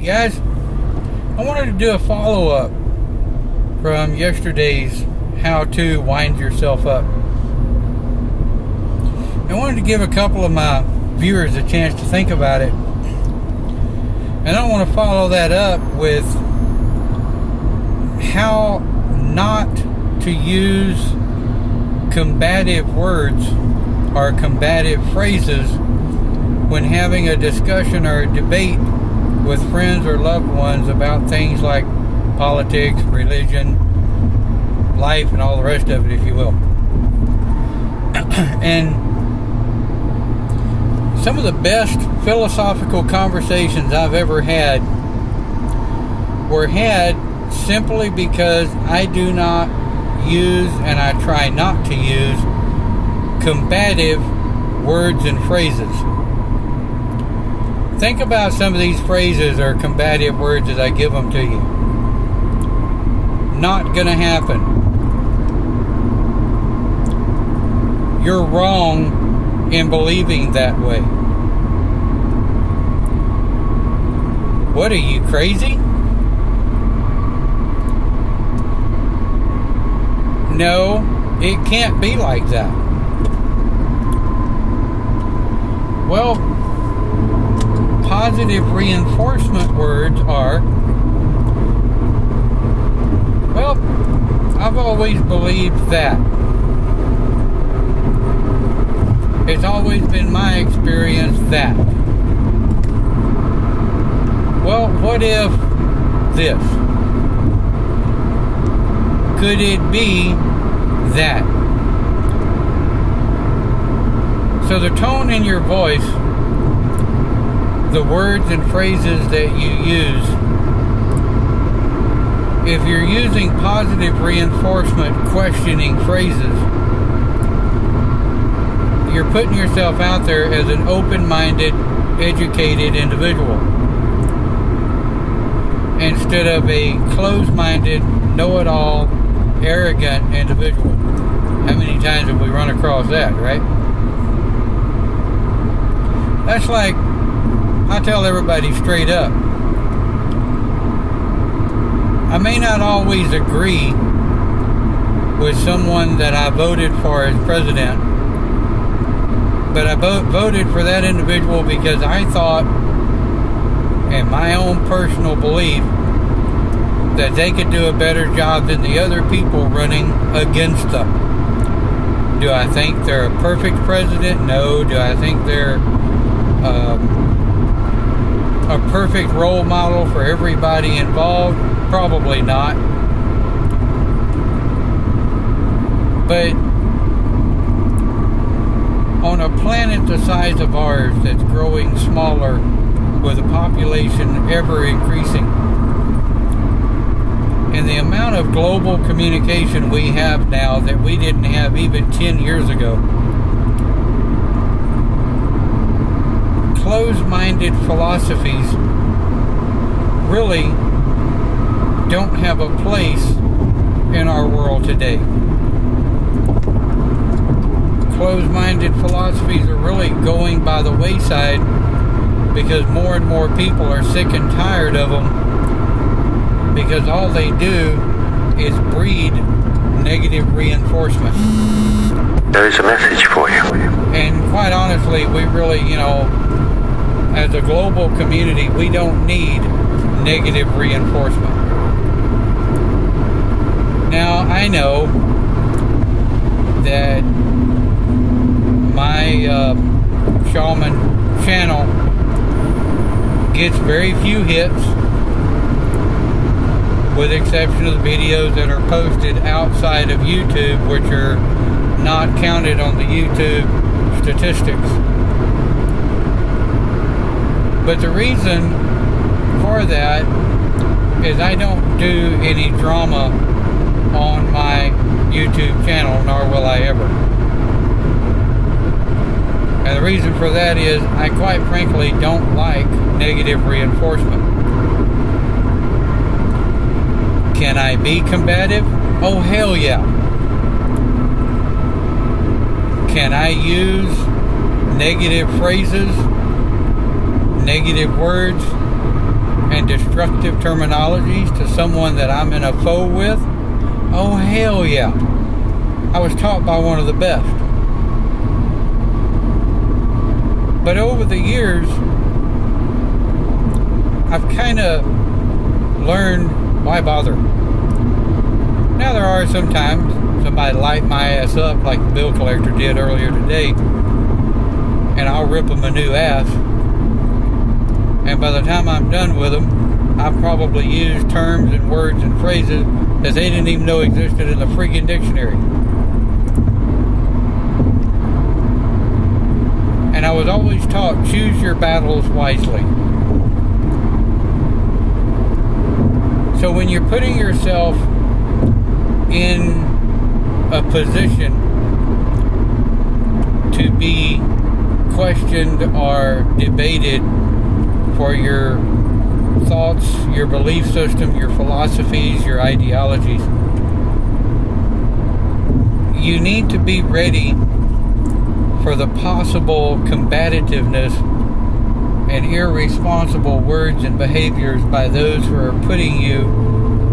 Guys, I wanted to do a follow-up from yesterday's How To Wind Yourself Up. I wanted to give a couple of my viewers a chance to think about it. And I want to follow that up with how not to use combative words or combative phrases when having a discussion or a debate with friends or loved ones about things like politics, religion, life, and all the rest of it, if you will. And some of the best philosophical conversations I've ever had were had simply because I do not use, and I try not to use, combative words and phrases. Think about some of these phrases or combative words as I give them to you. Not gonna happen. You're wrong in believing that way. What are you, crazy? No, it can't be like that. Well, positive reinforcement words are, well, I've always believed that. It's always been my experience that. Well, what if this? Could it be that? So the tone in your voice, the words and phrases that you use, if you're using positive reinforcement questioning phrases, you're putting yourself out there as an open-minded, educated individual instead of a closed-minded, know-it-all, arrogant individual. How many times have we run across that, right? That's like, I tell everybody straight up, I may not always agree with someone that I voted for as president, but I voted for that individual because I thought, in my own personal belief, that they could do a better job than the other people running against them. Do I think they're a perfect president? No. Do I think they're a perfect role model for everybody involved? Probably not. But on a planet the size of ours that's growing smaller with a population ever increasing, and the amount of global communication we have now that we didn't have even 10 years ago, closed-minded philosophies really don't have a place in our world today. Closed-minded philosophies are really going by the wayside because more and more people are sick and tired of them, because all they do is breed negative reinforcement. There is a message for you. And quite honestly, we really, as a global community, we don't need negative reinforcement. Now, I know that my Shaman channel gets very few hits, with the exception of the videos that are posted outside of YouTube, which are not counted on the YouTube statistics. But the reason for that is I don't do any drama on my YouTube channel, nor will I ever. And the reason for that is I quite frankly don't like negative reinforcement. Can I be combative? Oh, hell yeah. Can I use negative phrases, negative words, and destructive terminologies to someone that I'm in a foe with? Oh, hell yeah. I was taught by one of the best. But over the years, I've kind of learned why bother. Now there are sometimes somebody light my ass up like the bill collector did earlier today, and I'll rip them a new ass, and by the time I'm done with them, I've probably used terms and words and phrases that they didn't even know existed in the freaking dictionary. And I was always taught, choose your battles wisely. So when you're putting yourself in a position to be questioned or debated for your thoughts, your belief system, your philosophies, your ideologies, you need to be ready for the possible combativeness and irresponsible words and behaviors by those who are putting you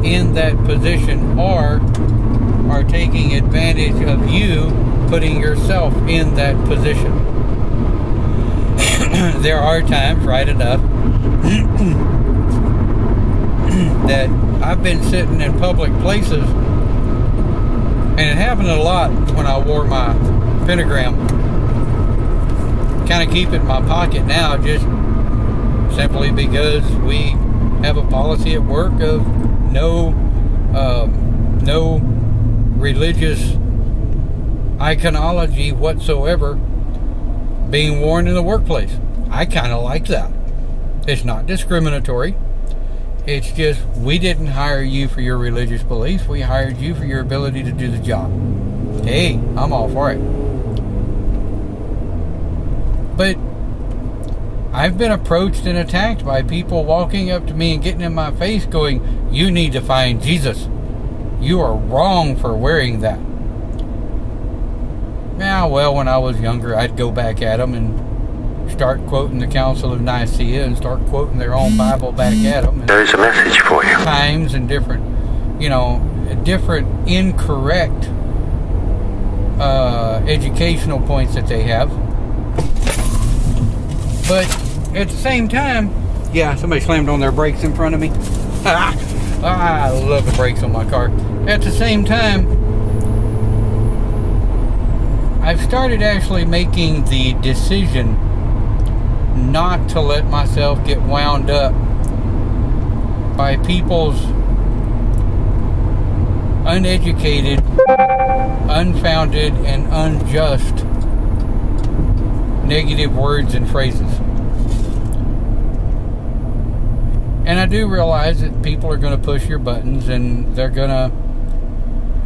in that position or are taking advantage of you putting yourself in that position. There are times, right enough, that I've been sitting in public places, and it happened a lot when I wore my pentagram. Kind of keep it in my pocket now, just simply because we have a policy at work of no religious iconology whatsoever being worn in the workplace. I kind of like that. It's not discriminatory. It's just, we didn't hire you for your religious beliefs. We hired you for your ability to do the job. Hey, I'm all for it. But I've been approached and attacked by people walking up to me and getting in my face going, you need to find Jesus. You are wrong for wearing that. Now, well, when I was younger, I'd go back at them and start quoting the Council of Nicaea and start quoting their own Bible back at them. There is a message for you. Times and different incorrect educational points that they have. But at the same time, yeah, somebody slammed on their brakes in front of me. I love the brakes on my car. At the same time, I've started actually making the decision not to let myself get wound up by people's uneducated, unfounded, and unjust negative words and phrases. And I do realize that people are going to push your buttons, and they're going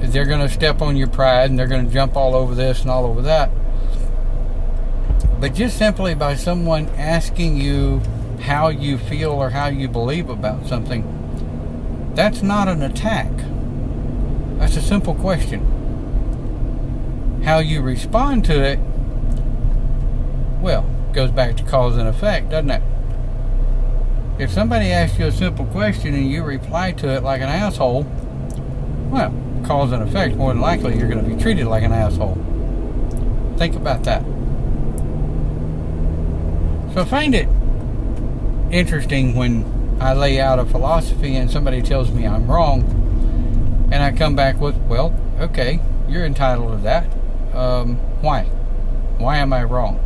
to step on your pride, and they're going to jump all over this and all over that. But just simply by someone asking you how you feel or how you believe about something, that's not an attack. That's a simple question. How you respond to it, well, goes back to cause and effect, doesn't it? If somebody asks you a simple question and you reply to it like an asshole, well, cause and effect, more than likely you're going to be treated like an asshole. Think about that. So I find it interesting when I lay out a philosophy and somebody tells me I'm wrong, and I come back with, well, okay, you're entitled to that. Why? Why am I wrong?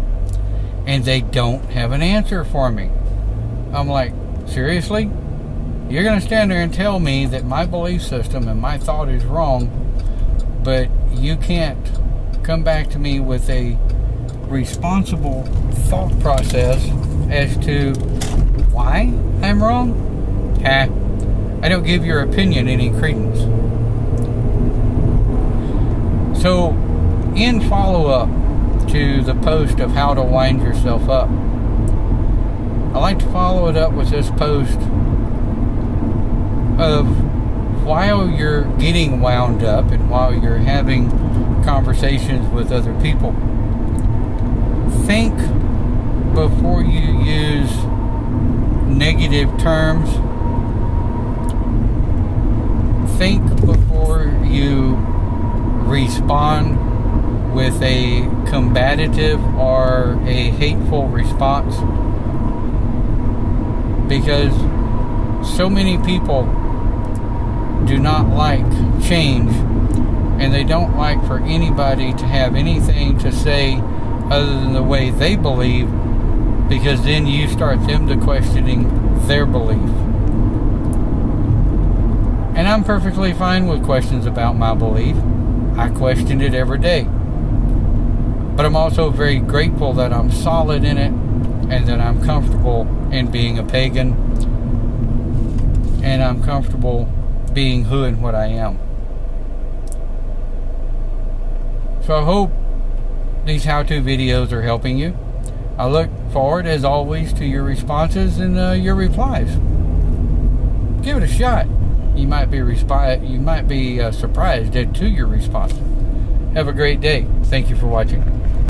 And they don't have an answer for me. I'm like, seriously? You're going to stand there and tell me that my belief system and my thought is wrong, but you can't come back to me with a responsible thought process as to why I'm wrong? I don't give your opinion any credence. So, in follow-up to the post of how to wind yourself up, I like to follow it up with this post of, while you're getting wound up and while you're having conversations with other people, think before you use negative terms, think before you respond with a combative or a hateful response, because so many people do not like change, and they don't like for anybody to have anything to say other than the way they believe, because then you start them to questioning their belief. And I'm perfectly fine with questions about my belief. I question it every day. But I'm also very grateful that I'm solid in it, and that I'm comfortable in being a pagan, and I'm comfortable being who and what I am. So I hope these how-to videos are helping you. I look forward, as always, to your responses and your replies. Give it a shot. You might be surprised to your response. Have a great day. Thank you for watching.